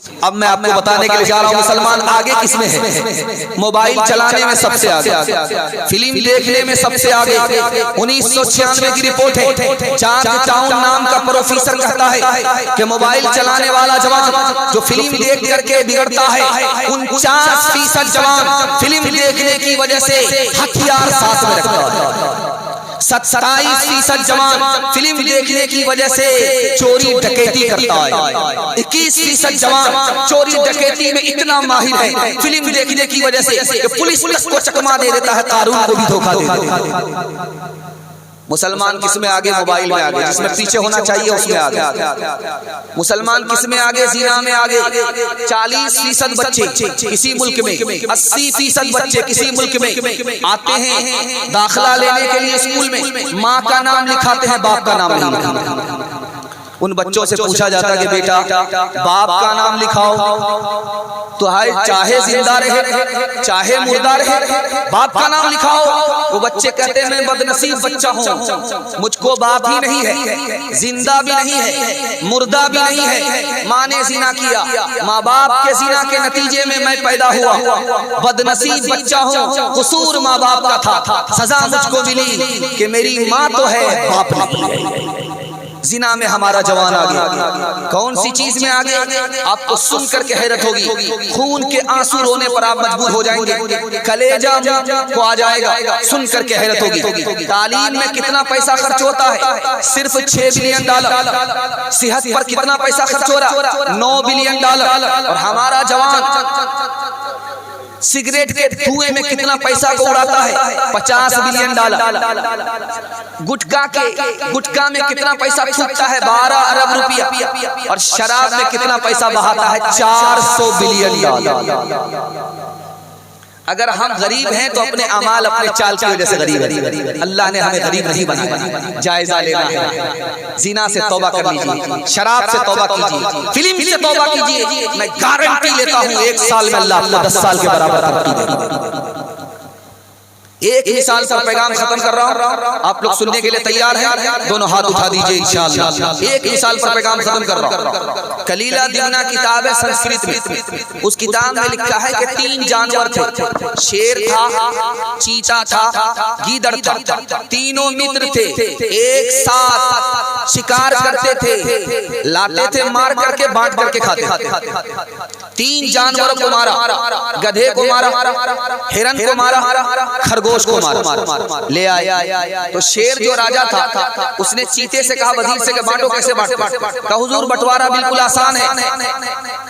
अब मैं आपको बताने के लिए जा रहा हूँ मुसलमान आगे किसमें है। मोबाइल चलाने में सबसे आगे, फिल्म देखने में सबसे आगे। 1996 की रिपोर्ट है, जॉर्ज टाउन नाम का प्रोफेसर कहता है कि मोबाइल चलाने वाला जवान जो फिल्म देख करके बिगड़ता है, 49% जवान फिल्म देखने की वजह से हथियार साथ में रखता है। 27% जवान फिल्म देखने की वजह से चोरी डकैती करता है। 21% जवान चोरी डकैती में इतना माहिर है फिल्म देखने की वजह से कि पुलिस को चकमा दे देता है, कानून को भी धोखा दे देता है। मुसलमान किसमें आगे? मोबाइल में आगे। जिसमें पीछे होना चाहिए उसमें आगे। मुसलमान किसमें आगे? जिना में आगे। 40% बच्चे किसी मुल्क में, 80% बच्चे किसी मुल्क में आते हैं दाखिला लेने के लिए स्कूल में, माँ का नाम लिखाते हैं, बाप का नाम नहीं लिखाते। उन बच्चों से पूछा जाता है कि बेटा बाप का नाम लिखाओ, तो हाय चाहे जिंदा रहे चाहे मुर्दा रहे बाप का नाम लिखाओ। वो बच्चे कहते हैं मैं बदनसीब बच्चा हूँ, मुझको बाप ही नहीं है, जिंदा भी नहीं है, मुर्दा भी नहीं है। माँ ने जिना किया, माँ बाप के जिना के नतीजे में मैं पैदा हुआ, बदनसीब बच्चा हूँ, कसूर माँ बाप का था, सजा मुझको मिली कि मेरी माँ तो है बाप नहीं है। जिना में हमारा जवान आगे। कौन सी चीज में आगे? आपको सुन करके हैरत होगी, खून के आंसू रोने पर आप मजबूर हो जाएंगे, कलेजा को आ जाएगा, सुन करके हैरत होगी। तालीम में कितना पैसा खर्च होता है? सिर्फ $6 बिलियन। सेहत पर कितना पैसा खर्च हो रहा? $9 बिलियन। और हमारा जवान सिगरेट के धुएं में कितना पैसा को उड़ाता है? $50 बिलियन। गुटखा में कितना पैसा फूकता है? 12 अरब रुपया। और शराब में कितना पैसा बहाता है? $400 बिलियन। अगर हम गरीब हैं तो अपने अमाल अपने चाल की वजह से गरीब है। अल्लाह ने हमें गरीब नहीं बनाया। जायजा लेना है, जिना से तौबा कर लीजिए, शराब से तौबा कीजिए, फिल्म से तौबा कीजिए। मैं गारंटी लेता हूँ 1 साल में अल्लाह आपको 10 साल के बराबर तरक्की देगा। एक मिसाल पर पैगाम खत्म कर रहा हूँ, आप लोग सुनने के लिए तैयार हैं? दोनों हाथ उठा दीजिए इंशाअल्लाह। एक मिसाल पर पैगाम खत्म कर रहा हूँ। कलीला दिमना किताब है संस्कृत में, उस किताब में लिखा है कि 3 जानवर थे, शेर था, चीता था, गीदड़ था। तीनों मित्र थे, एक साथ शिकार करते थे, लाते थे, मार करके बांट करके खाते। 3 जानवरों को मारा, गधे को मारा, हिरन को मारा, खरगोश को मारा, ले आया। तो शेर जो राजा था उसने चीते से कहा, वजीर से, बांटो, कैसे बांटो? कहा हुजूर बंटवारा बिल्कुल आसान है,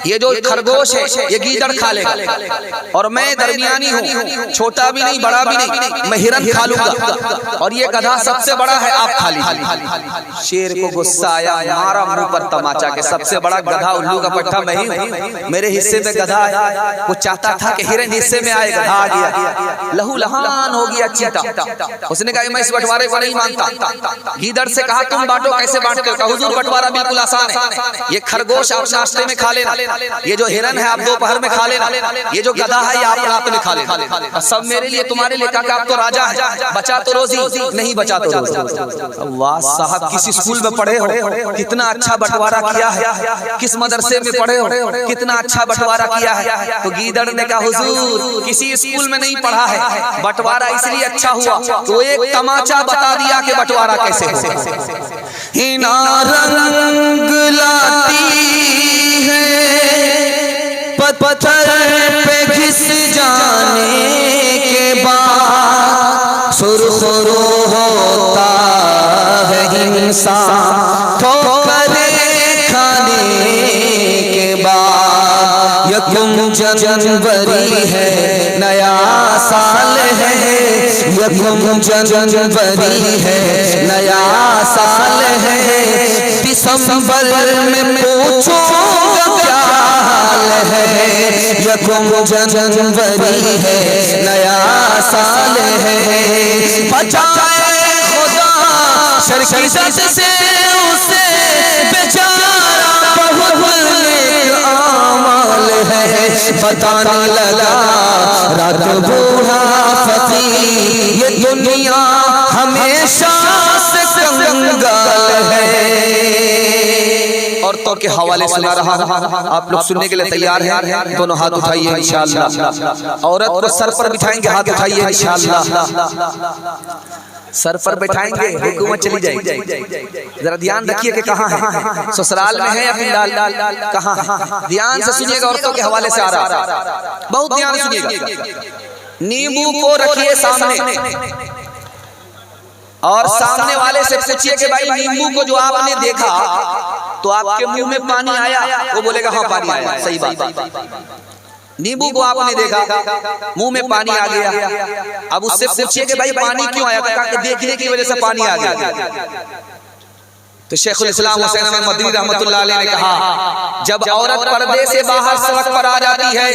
ये जो खरगोश है ये गीदड़ खा लेगा, और मैं दरमियानी हूँ, छोटा भी नहीं बड़ा भी नहीं, मैं हिरन खा लूंगा, और ये गधा सबसे बड़ा है, आप खा लीजिए। शेर को गुस्सा आया, मारा मुंह पर तमाचा के सबसे बड़ा गधा उल्लू का पट्टा मैं ही हूँ, मेरे हिस्से में गधा आया। वो चाहता था कि हिरन हिस्से में आए, गधा आ गया, लहू लहान हो गया चीता। उसने कहा मैं इस बंटवारे को नहीं मानता। गीदड़ से कहा तुम बांटो, कैसे बांटते हो? कहा हुजूर बंटवारा बिल्कुल आसान है, ये खरगोश आप नाश्ते में खा लेना, ये जो हिरन है आप दोपहर में खा लेना, ये जो गधा है ये आप रात में खा लेना, सब मेरे लिए तुम्हारे लिए। कहा आप तो राजा है, बचा तो रोजी, नहीं बचा तो रोजी। वाह साहब, किस स्कूल में पढ़े हो, कितना अच्छा बंटवारा किया है, किस मदरसे में पढ़े हो, कितना अच्छा बंटवारा किया है। तो गीदड़ ने कहा हुजूर किसी स्कूल में नहीं पढ़ा है, बंटवारा इसलिए अच्छा हुआ तो एक तमाचा बता दिया कि बंटवारा कैसे हो। हिना रंग लाती है पत्थर पे घिस जाने के बाद, सुरखरू होता है इंसान ठोकरे खाने के बाद। यकुम जनवरी है नया साल है, यकुम जनवरी है नया साल है, दिसंबर में पूछूंगा क्या हाल है, यकुम जनवरी है नया साल है। बचाए खुदा शर्की दर्द से उसे, बेचारा बहुत नेक आमाल है, बताने लगा रात बूढ़ा फकीर, ये दुनिया हमेशा से कंगाल है। और औरतों के हवाले सुना रहा हूं, आप लोग सुनने के लिए तैयार हैं? दोनों हाथ उठाइए इंशाअल्लाह। औरत को सर पर बिठाएंगे, हाथ उठाइए इंशाअल्लाह। सर पर बैठाएंगे, हुकूमत चली जाएगी। जरा ध्यान रखिए कि कहाँ है, ससुराल में है या फिलहाल कहाँ है? ध्यान से सुनिएगा, औरतों के हवाले से आ रहा है, बहुत ध्यान सुनिएगा। नींबू को रखिए सामने और सामने वाले से पूछिए कि भाई नींबू को जो आपने देखा तो आपके मुंह में पानी आया? वो बोलेगा हाँ पानी आया। सही बात। नींबू को आपने देखा, मुंह में पानी आ गया। अब उससे पूछिए कि भाई पानी क्यों आया? कि देखने की वजह से पानी आ गया। तो शेखुल इस्लाम हुसैन अहमद मदनी रहमतुल्लाह अलैह ने कहा, जब औरत पर्दे से बाहर सड़क पर आ जाती है,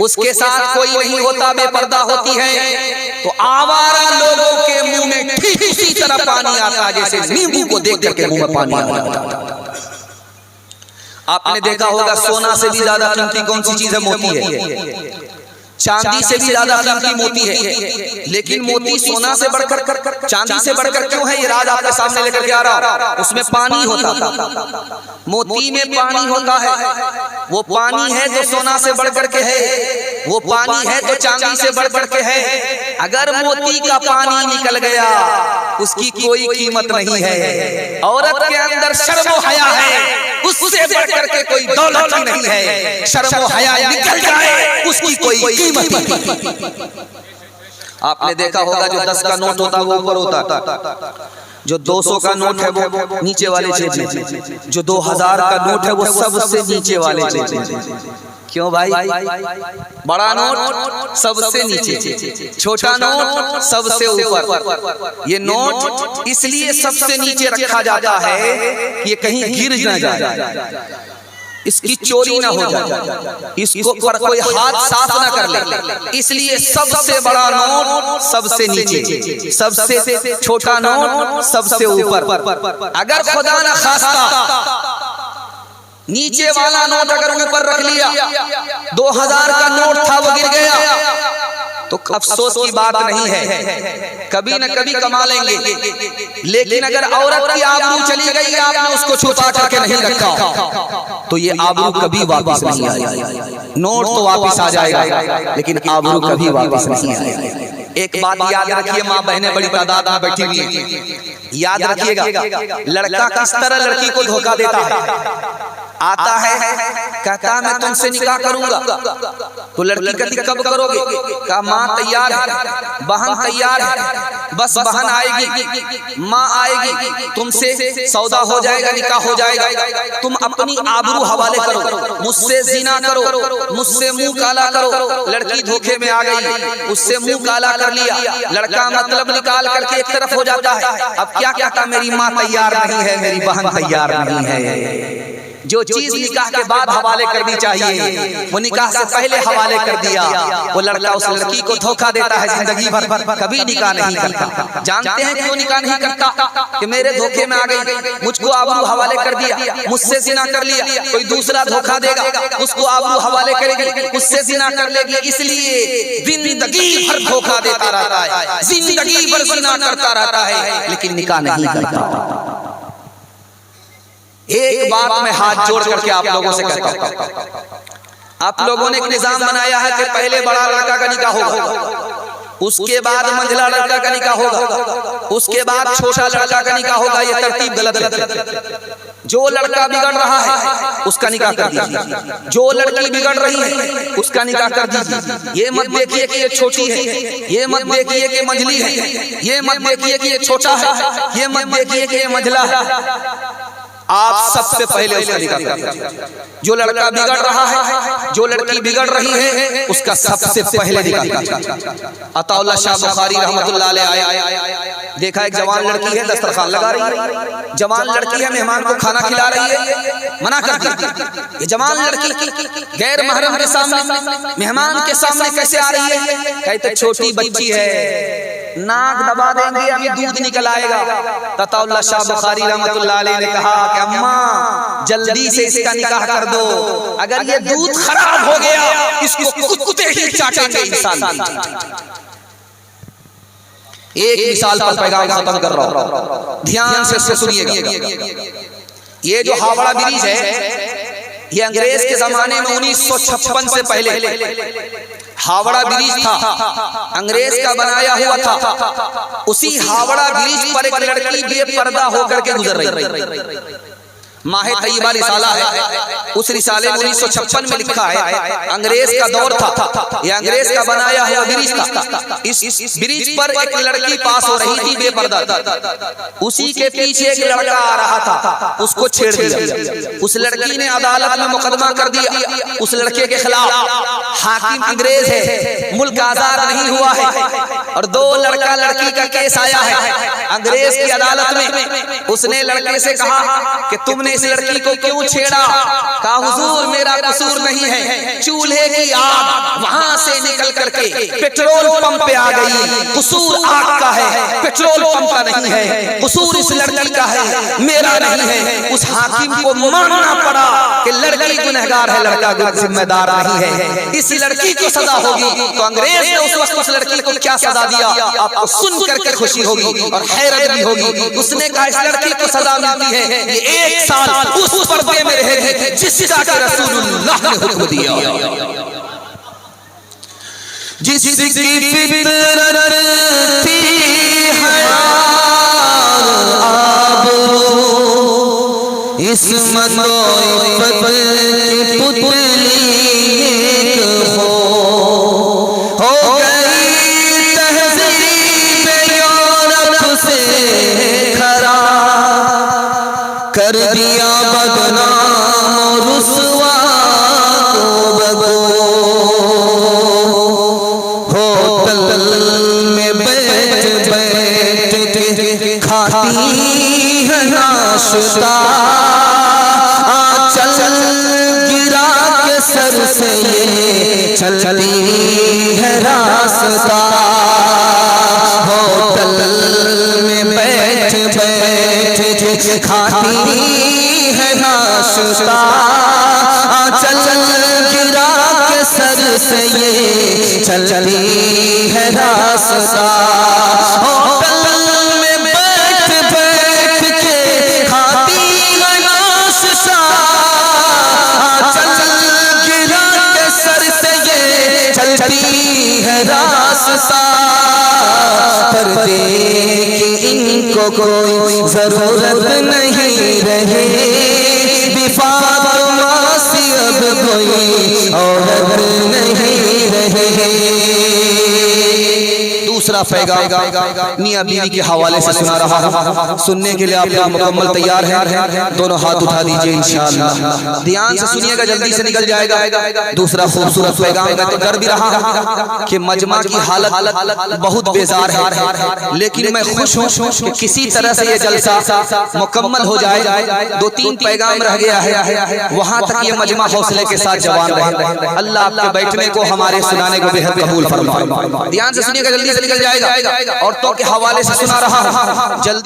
उसके साथ कोई नहीं होता, बेपर्दा होती है, तो आवारा लोगों के मुंह में ठीक उसी तरह पानी आता है जैसे नींबू को देख करके मुंह में पानी आ जाता है। आपने देखा होगा सोना से भी ज्यादा कीमती कौन सी चीज है? मोती है। चांदी से भी ज्यादा कीमती मोती है, लेकिन मोती सोना से बढ़कर, चांदी से बढ़कर क्यों है? ये राज आपके सामने लेकर के आ रहा। उसमें पानी होता था, मोती में पानी होता है। वो पानी है तो सोना से बढ़कर के है, वो पानी है तो चांदी से बढ़कर के है। अगर मोती का पानी निकल गया उसकी कोई कीमत नहीं है। औरत के अंदर शर्म और हया है, उससे बढ़कर के कोई दौलत ही नहीं है। शर्म और हया निकल जाए उसकी कोई कीमत नहीं। आपने देखा होगा जो 10 का नोट होता है वो ऊपर होता, जो 200 का नोट है वो नीचे वाले जेब में, जो 2000 का नोट है वो सबसे नीचे वाले जेब में। क्यों भाई? बड़ा नोट सबसे नीचे, छोटा नोट सबसे ऊपर। ये नोट इसलिए सबसे नीचे रखा जाता है कि ये कहीं गिर ना जाए, इसकी चोरी ना हो जाए, इसको पर कोई हाथ साफ ना कर ले, इसलिए सबसे बड़ा नोट सबसे नीचे, सबसे छोटा नोट सबसे ऊपर। अगर खुदा न खास्ता नीचे वाला नोट अगर ऊपर रख लिया, 2000 का नोट था वो गिर गया, तो अफसोस की बात नहीं है, कभी न कभी कमा लेंगे। लेकिन अगर औरत की आबरू चली गई, आपने उसको छुपा करके नहीं रखा, तो ये आबरू कभी वापस नहीं आएगा। नोट तो वापस आ जाएगा लेकिन आबरू कभी वापस नहीं आएगा। एक बात याद रखिए, माँ बहनें बड़ी तादाद में बैठी हुई हैं, याद रखिएगा, लड़का किस तरह लड़की को धोखा देता है। आता है कहता मैं तुमसे निकाह करूंगा, तो लड़की कहती कब करोगे? कहा माँ तैयार है, बहन तैयार है, बस बहन आएगी, माँ आएगी, तुमसे सौदा हो जाएगा, निकाह हो जाएगा, तुम अपनी आबरू हवाले करो, मुझसे ज़िना करो, मुझसे मुंह काला करो। लड़की धोखे में आ गई, उससे मुंह काला कर लिया, लड़का मतलब निकाल करके एक तरफ हो जाता है। अब क्या कहता? मेरी माँ तैयार नहीं है, मेरी बहन तैयार नहीं है। जो चीज निकाह के बाद हवाले करनी चाहिए वो निकाह से पहले हवाले कर दिया। वो लड़का उस लड़की को धोखा देता है, जिंदगी भर कभी निकाह नहीं करता। जानते हैं क्यों निकाह नहीं करता? कि मेरे धोखे में आ गई, मुझको आबरू हवाले कर दिया, मुझसे जिना कर लिया, कोई दूसरा धोखा देगा, उसको आबरू हवाले करेगी, उससे जिना कर लेगी, इसलिए जिंदगी भर धोखा देता रहता है, जिंदगी भर जिना करता रहता है, लेकिन निकाह नहीं करता। एक बात मैं हाथ जोड़ करके आप लोगों से कहता हूं, आप लोगों ने एक निजाम बनाया है कि पहले बड़ा लड़का का निकाह होगा, उसके बाद मंझला लड़का का निकाह होगा, उसके बाद छोटा लड़का का निकाह होगा। ये तरतीब गलत है। जो लड़का बिगड़ रहा है उसका निकाह कर दीजिए, जो लड़की बिगड़ रही है उसका निकाह कर दीजिए। ये मत देखिए कि ये छोटी है, ये मत देखिए कि मंझली है, ये मत देखिए कि ये छोटा है, ये मत देखिए कि ये मंझला है। आप सबसे पहले उसका निकाह करिए। जो लड़का बिगड़ रहा है, जो लड़की बिगड़ रही है, उसका सबसे पहले निकाह करिए। अताउल्लाह शाह बुखारी रहमतुल्लाह अलैह आया, देखा एक जवान लड़की है दस्तरखान लगा रही है, जवान लड़की है मेहमान को खाना खिला रही है, मना कर दिया। ये जवान लड़की गैर महरम के सामने, मेहमान के सामने कैसे आ रही है? कहते छोटी बच्ची है, नाक दबा देंगे अभी दूध निकल आएगा। अताउल्लाह शाह बुखारी रहमतुल्लाह अलैह ने कहा कि अम्मा जल्दी से इसका निकाह कर दो, अगर ये दूध खराब हो गया इसको कुत्ते ही चाटेंगे इंसान। एक मिसाल पर पैगाम खत्म कर रहा हूं, ध्यान से सुनिएगा। ये जो हावड़ा ब्रिज है, ये अंग्रेज के जमाने में 1956 से पहले हावड़ा ब्रिज था, अंग्रेज का बनाया हुआ था। उसी हावड़ा ब्रिज पर एक लड़की बेपर्दा होकर के गुजर रही। माहे तैयबा रिसाला है, उस रिसाले में 1956 में लिखा है, अंग्रेज का दौर था, यह अंग्रेज का बनाया हुआ ब्रिज था। इस ब्रिज पर एक लड़की पास हो रही थी बेपर्दा, उसी के पीछे एक लड़का आ रहा था, उसको छेड़ दिया। उस लड़की ने अदालत में मुकदमा कर दिया उस लड़के के खिलाफ। हाकिम अंग्रेज है, मुल्क आजाद नहीं हुआ है, और दो लड़का लड़की का केस आया है अंग्रेज की अदालत में। उसने लड़के से कहा कि तुमने इस लड़की को क्यों छेड़ा? कहा हुजूर मेरा कसूर नहीं है, चूल्हे की आग वहां से निकल करके पेट्रोल पंप पे आ गई, कसूर आग का है, पेट्रोल पंप का नहीं है, कसूर इस लड़की का है, मेरा नहीं है। उस हाकिम को मानना पड़ा कि लड़की गुनहगार है, लड़का जिम्मेदार नहीं है, इस लड़की को सजा होगी। तो अंग्रेज ने उस वक्त उस लड़की को क्या सजा दिया, आपको सुन करके खुशी होगी और हैरत भी होगी। उसने कहा इस लड़की को सजा मिलती है, ये 1 साल उस पर्दे में रहेगी जिसका कि रसूलुल्लाह ने हुक्म दिया। जिसकी फितरत थी इस्मत की पुतली हो गई तहज़ीब यूरोप से खरा, कर दिया बदनाम रुसवा को बगो। होटल में बैठ बैठ खाती है नाश्ता, चल गिरा के सर से ये चलती है रास्ता। होटल में बैठ बैठ खाती है नाश्ता, चल गिरा के सर से ये चलती है रास्ता। होटल में बैठ बैठ के खाती है नाश्ता, चल गिरा के सर से ये चलती है रास्ता। पर्दे की इनको कोई जरूरत नहीं रहे, बेफातिमा सी अब कोई औरत नहीं रहे। दूसरा पैगाम मियां बीवी के हवाले से सुना रहा हूं, सुनने के लिए आप लोग मुकम्मल तैयार हैं? दोनों हाथ उठा दीजिए इंशाअल्लाह, ध्यान से सुनिएगा, जल्दी से निकल जाएगा। दूसरा खूबसूरत पैगाम मैं तो डर भी रहा कि मजमा की हालत बहुत बेजार है, लेकिन मैं खुश हूं कि किसी तरह से ये जलसा मुकम्मल हो जाए। 2-3 पैगाम रह गया है, वहां तक ये मजमा हौसले के साथ जवान रहे। अल्लाह आपके बैठने को हमारे सुनाने को बेहद कबूल फरमाए। ध्यान से सुनिएगा, जल्दी से निकल जाएगा। औरतों के हवाले से सुना रहा हूं, जल्दी